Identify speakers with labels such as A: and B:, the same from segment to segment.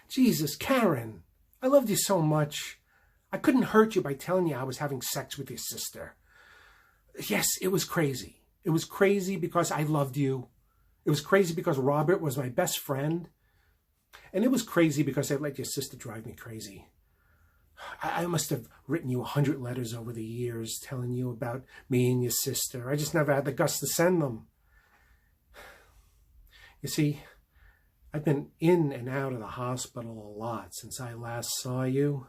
A: Jesus, Karen, I loved you so much. I couldn't hurt you by telling you I was having sex with your sister. Yes, it was crazy. It was crazy because I loved you. It was crazy because Robert was my best friend. And it was crazy because I let your sister drive me crazy. I must have written you 100 letters over the years telling you about me and your sister. I just never had the guts to send them. You see, I've been in and out of the hospital a lot since I last saw you.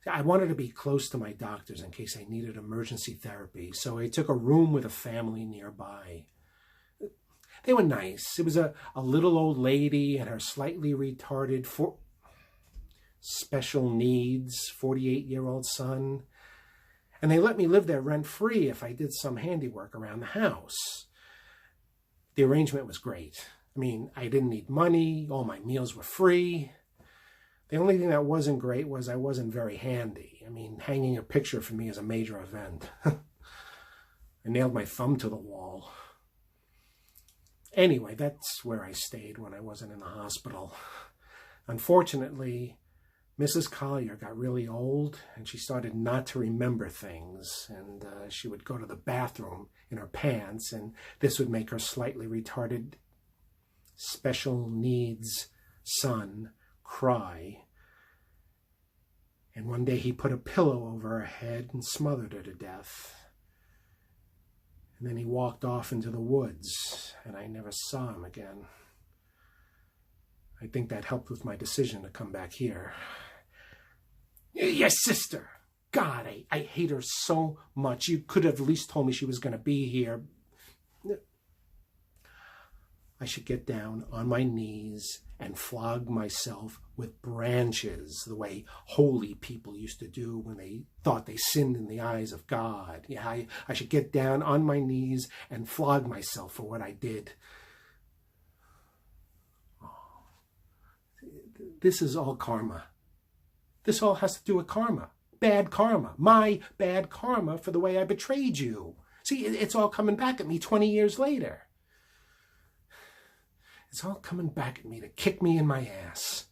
A: I wanted to be close to my doctors in case I needed emergency therapy, so I took a room with a family nearby. They were nice. It was a little old lady and her slightly retarded special needs 48-year-old son. And they let me live there rent-free if I did some handiwork around the house. The arrangement was great. I mean, I didn't need money. All my meals were free. The only thing that wasn't great was I wasn't very handy. I mean, hanging a picture for me is a major event. I nailed my thumb to the wall. Anyway, that's where I stayed when I wasn't in the hospital. Unfortunately, Mrs. Collier got really old and she started not to remember things, and she would go to the bathroom in her pants, and this would make her slightly retarded special needs son cry. And one day he put a pillow over her head and smothered her to death. And then he walked off into the woods, and I never saw him again. I think that helped with my decision to come back here. Yes, sister. God, I hate her so much. You could have at least told me she was going to be here. I should get down on my knees and flog myself with branches, the way holy people used to do when they thought they sinned in the eyes of God. Yeah, I should get down on my knees and flog myself for what I did. Oh, this is all karma. This all has to do with karma. Bad karma. My bad karma for the way I betrayed you. See, it's all coming back at me 20 years later. It's all coming back at me to kick me in my ass.